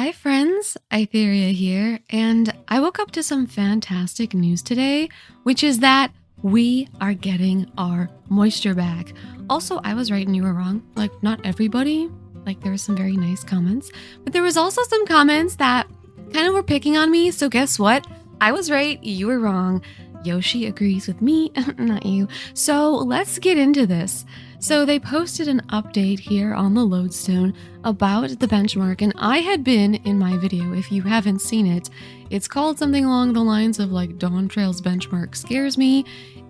Hi friends, Aitherea here, and I woke up to some fantastic news today, which is that we are getting our moisture back. Also, I was right and you were wrong. Like, not everybody. Like, there were some very nice comments, but there was also some comments that kind of were picking on me, so guess what? I was right, you were wrong. Yoshi agrees with me, not you. So let's get into this. So they posted an update here on the lodestone about the benchmark, and I had been in my video, if you haven't seen it, it's called something along the lines of like Dawntrail's benchmark scares me,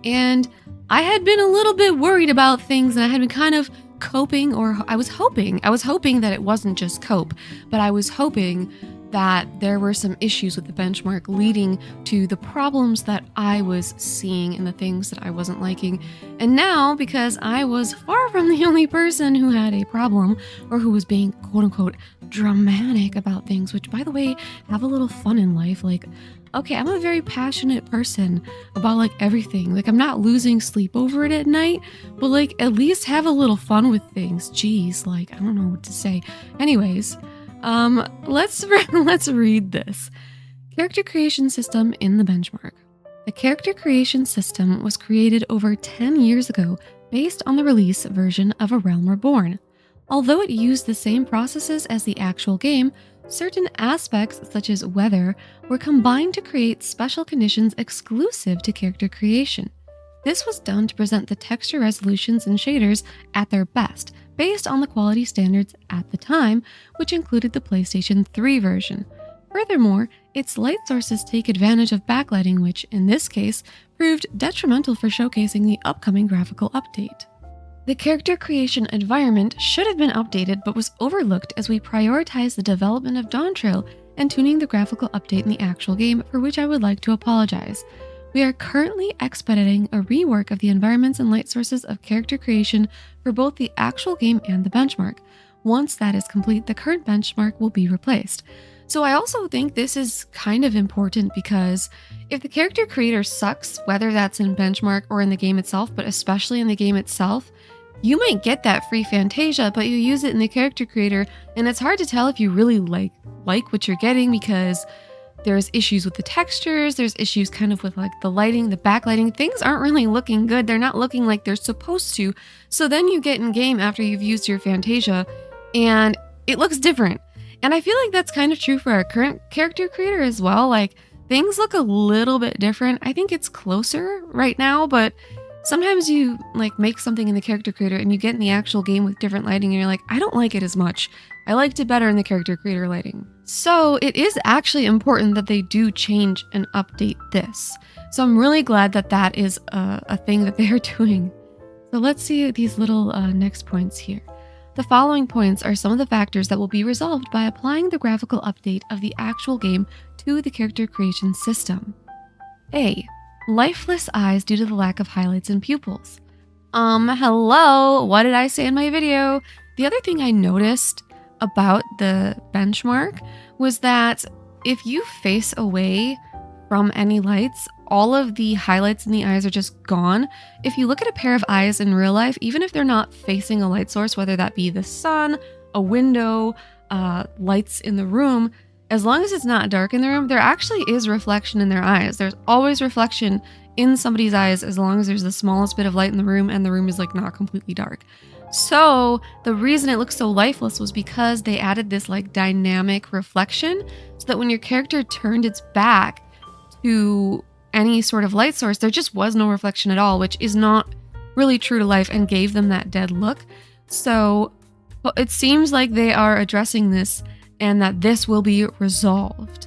and I had been a little bit worried about things, and I had been kind of coping, or I was hoping that it wasn't just cope, but I was hoping that there were some issues with the benchmark leading to the problems that I was seeing and the things that I wasn't liking. And now, because I was far from the only person who had a problem or who was being quote-unquote dramatic about things, which, by the way, have a little fun in life. Like, okay, I'm a very passionate person about like everything. Like, I'm not losing sleep over it at night, but like at least have a little fun with things. Jeez, like, I don't know what to say. Anyways, let's read this. Character creation system in the benchmark. The character creation system was created over 10 years ago based on the release version of A Realm Reborn. Although it used the same processes as the actual game, certain aspects such as weather were combined to create special conditions exclusive to character creation. This was done to present the texture resolutions and shaders at their best, based on the quality standards at the time, which included the PlayStation 3 version. Furthermore, its light sources take advantage of backlighting, which, in this case, proved detrimental for showcasing the upcoming graphical update. The character creation environment should have been updated but was overlooked as we prioritized the development of Dawntrail and tuning the graphical update in the actual game, for which I would like to apologize. We are currently expediting a rework of the environments and light sources of character creation for both the actual game and the benchmark. Once that is complete, the current benchmark will be replaced. So I also think this is kind of important because if the character creator sucks, whether that's in benchmark or in the game itself, but especially in the game itself, you might get that free Fantasia, but you use it in the character creator, and it's hard to tell if you really like what you're getting because there's issues with the textures, there's issues kind of with like the lighting, the backlighting. Things aren't really looking good. They're not looking like they're supposed to. So then you get in game after you've used your Fantasia and it looks different. And I feel like that's kind of true for our current character creator as well. Like, things look a little bit different. I think it's closer right now, but sometimes you like make something in the character creator and you get in the actual game with different lighting and you're like, I don't like it as much. I liked it better in the character creator lighting. So it is actually important that they do change and update this. So I'm really glad that that is a thing that they are doing. So let's see these little next points here. The following points are some of the factors that will be resolved by applying the graphical update of the actual game to the character creation system. A. Lifeless eyes due to the lack of highlights and pupils. Hello, what did I say in my video? The other thing I noticed about the benchmark was that if you face away from any lights, all of the highlights in the eyes are just gone. If you look at a pair of eyes in real life, even if they're not facing a light source, whether that be the sun, a window, lights in the room, as long as it's not dark in the room, there actually is reflection in their eyes. There's always reflection in somebody's eyes as long as there's the smallest bit of light in the room and the room is like not completely dark. So the reason it looks so lifeless was because they added this like dynamic reflection so that when your character turned its back to any sort of light source, there just was no reflection at all, which is not really true to life and gave them that dead look. So it seems like they are addressing this and that this will be resolved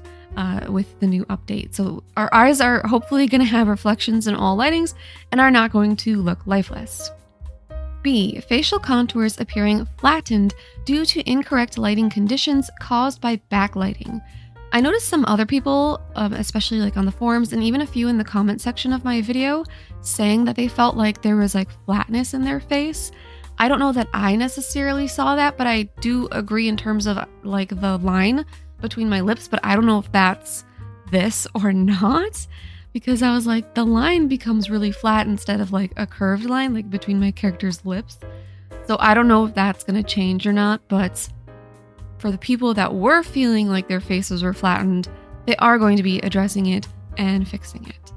with the new update. So our eyes are hopefully going to have reflections in all lightings and are not going to look lifeless. B. Facial contours appearing flattened due to incorrect lighting conditions caused by backlighting. I noticed some other people, especially like on the forums and even a few in the comment section of my video, saying that they felt like there was like flatness in their face. I don't know that I necessarily saw that, but I do agree in terms of like the line between my lips, but I don't know if that's this or not. Because I was like, the line becomes really flat instead of like a curved line, like between my character's lips. So I don't know if that's going to change or not, but for the people that were feeling like their faces were flattened, they are going to be addressing it and fixing it.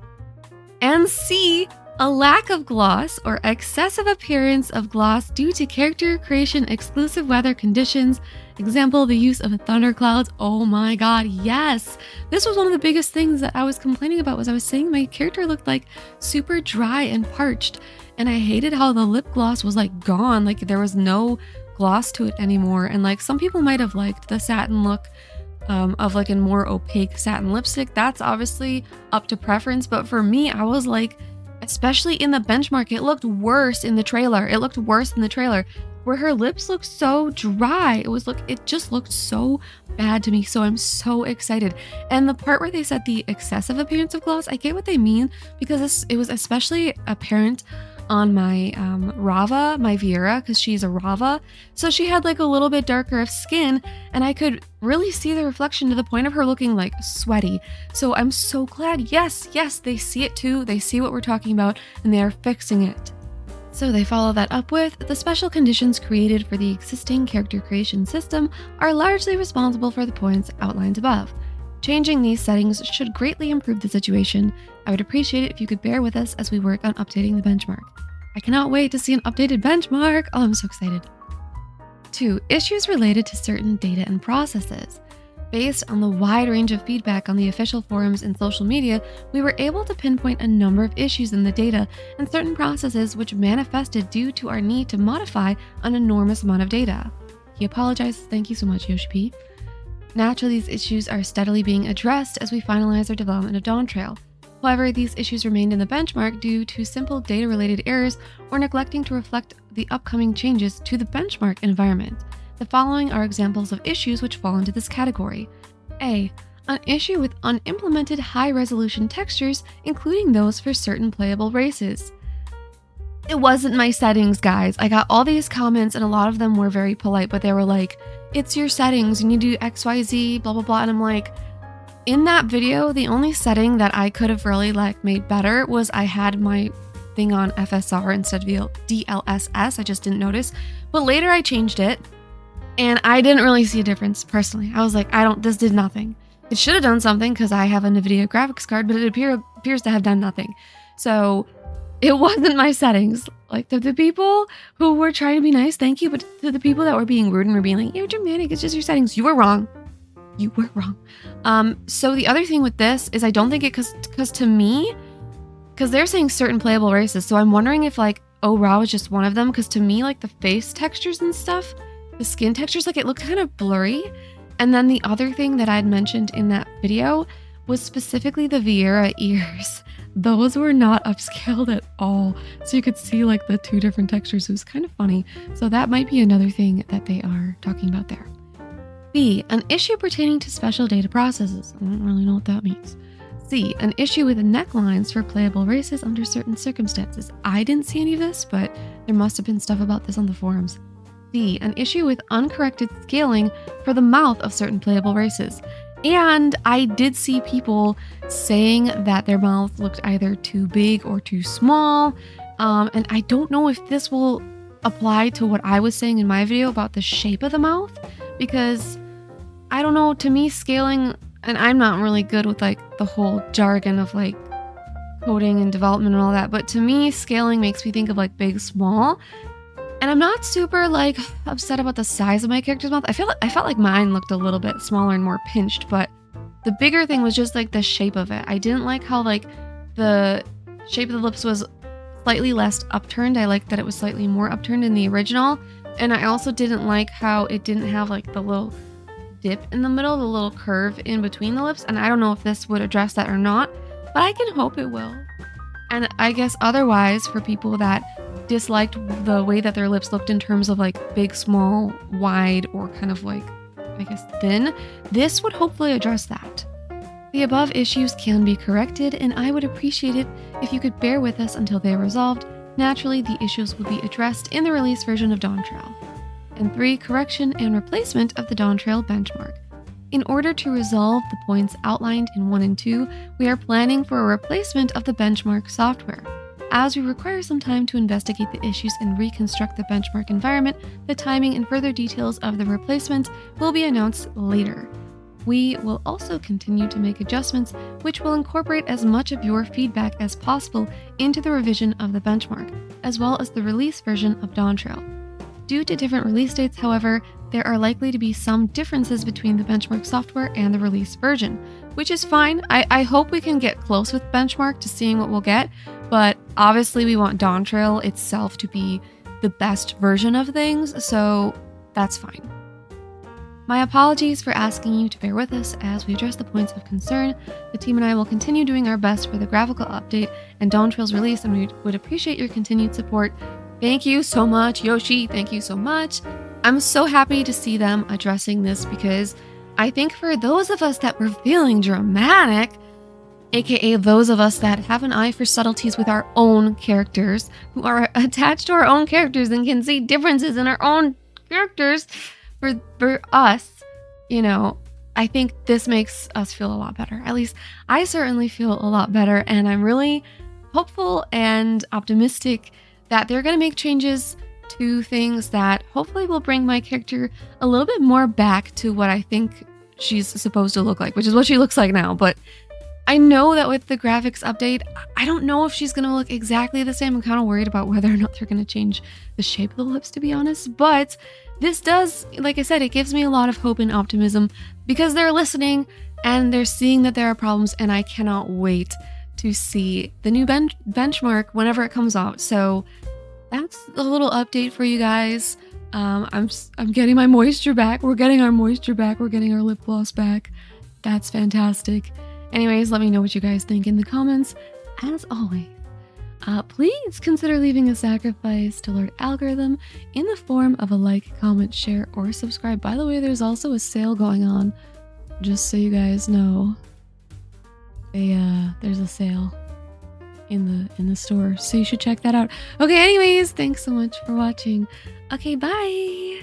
And C, a lack of gloss or excessive appearance of gloss due to character creation exclusive weather conditions. Example, the use of thunderclouds. Oh my god, yes! This was one of the biggest things that I was complaining about, was I was saying my character looked like super dry and parched, and I hated how the lip gloss was like gone, like there was no gloss to it anymore. And like some people might have liked the satin look of like a more opaque satin lipstick. That's obviously up to preference, but for me, I was like, especially in the benchmark, it looked worse in the trailer. It looked worse in the trailer where her lips looked so dry. It just looked so bad to me. So I'm so excited. And the part where they said the excessive appearance of gloss, I get what they mean, because it was especially apparent on my Rava, my Vieira, because she's a Rava. So she had like a little bit darker of skin, and I could really see the reflection to the point of her looking like sweaty. So I'm so glad, yes, they see it too. They see what we're talking about, and they are fixing it. So they follow that up with, the special conditions created for the existing character creation system are largely responsible for the points outlined above. Changing these settings should greatly improve the situation. I would appreciate it if you could bear with us as we work on updating the benchmark. I cannot wait to see an updated benchmark. Oh, I'm so excited. 2. Issues related to certain data and processes. Based on the wide range of feedback on the official forums and social media, we were able to pinpoint a number of issues in the data and certain processes which manifested due to our need to modify an enormous amount of data. He apologizes. Thank you so much, YOSHI P. Naturally, these issues are steadily being addressed as we finalize our development of Dawntrail. However, these issues remained in the benchmark due to simple data-related errors or neglecting to reflect the upcoming changes to the benchmark environment. The following are examples of issues which fall into this category. A. An issue with unimplemented high-resolution textures, including those for certain playable races. It wasn't my settings, guys. I got all these comments, and a lot of them were very polite, but they were like, it's your settings, you need to do XYZ, blah, blah, blah. And I'm like, in that video, the only setting that I could have really like made better was I had my thing on FSR instead of DLSS. I just didn't notice. But later I changed it, and I didn't really see a difference personally. I was like, this did nothing. It should have done something because I have a NVIDIA graphics card, but it appears to have done nothing. So it wasn't my settings. Like, to the people who were trying to be nice, thank you. But to the people that were being rude and were being like, you're dramatic, it's just your settings, you were wrong. You were wrong. So the other thing with this is I don't think it, because to me, because they're saying certain playable races. So I'm wondering if like, Ra was just one of them. Because to me, like the face textures and stuff, the skin textures, like it looked kind of blurry. And then the other thing that I'd mentioned in that video was specifically the Vieira ears. Those were not upscaled at all. So you could see like the two different textures. It was kind of funny. So that might be another thing that they are talking about there. B, an issue pertaining to special data processes. I don't really know what that means. C, an issue with necklines for playable races under certain circumstances. I didn't see any of this, but there must have been stuff about this on the forums. D, an issue with uncorrected scaling for the mouth of certain playable races. And I did see people saying that their mouth looked either too big or too small. And I don't know if this will apply to what I was saying in my video about the shape of the mouth, because I don't know, to me scaling, and I'm not really good with like the whole jargon of like coding and development and all that, but to me scaling makes me think of like big, small. And I'm not super like upset about the size of my character's mouth. I felt like mine looked a little bit smaller and more pinched, but the bigger thing was just like the shape of it. I didn't like how like the shape of the lips was slightly less upturned. I liked that it was slightly more upturned in the original. And I also didn't like how it didn't have like the little dip in the middle, the little curve in between the lips. And I don't know if this would address that or not, but I can hope it will. And I guess otherwise, for people that disliked the way that their lips looked in terms of like big, small, wide, or kind of like, I guess, thin, this would hopefully address that. The above issues can be corrected, and I would appreciate it if you could bear with us until they are resolved. Naturally, the issues will be addressed in the release version of Dawntrail. And 3, correction and replacement of the Dawntrail benchmark. In order to resolve the points outlined in 1 and 2, we are planning for a replacement of the benchmark software. As we require some time to investigate the issues and reconstruct the benchmark environment, the timing and further details of the replacement will be announced later. We will also continue to make adjustments which will incorporate as much of your feedback as possible into the revision of the benchmark, as well as the release version of Dawntrail. Due to different release dates, however, there are likely to be some differences between the benchmark software and the release version, which is fine. I hope we can get close with benchmark to seeing what we'll get, but obviously we want Dawntrail itself to be the best version of things, so that's fine. My apologies for asking you to bear with us as we address the points of concern. The team and I will continue doing our best for the graphical update and Dawntrail's release, and we would appreciate your continued support. Thank you so much, Yoshi. Thank you so much. I'm so happy to see them addressing this because I think for those of us that were feeling dramatic, aka those of us that have an eye for subtleties with our own characters, who are attached to our own characters and can see differences in our own characters, for us, I think this makes us feel a lot better. At least I certainly feel a lot better, and I'm really hopeful and optimistic that they're going to make changes to things that hopefully will bring my character a little bit more back to what I think she's supposed to look like, which is what she looks like now. But I know that with the graphics update, I don't know if she's going to look exactly the same. I'm kind of worried about whether or not they're going to change the shape of the lips, to be honest. But this does, like I said, it gives me a lot of hope and optimism because they're listening and they're seeing that there are problems, and I cannot wait to see the new benchmark whenever it comes out. So that's a little update for you guys. I'm getting my moisture back. We're getting our moisture back. We're getting our lip gloss back. That's fantastic. Anyways, let me know what you guys think in the comments. As always, please consider leaving a sacrifice to Lord Algorithm in the form of a like, comment, share, or subscribe. By the way, there's also a sale going on, just so you guys know. There's a sale in the store, so you should check that out. Okay, anyways, thanks so much for watching. Okay, bye!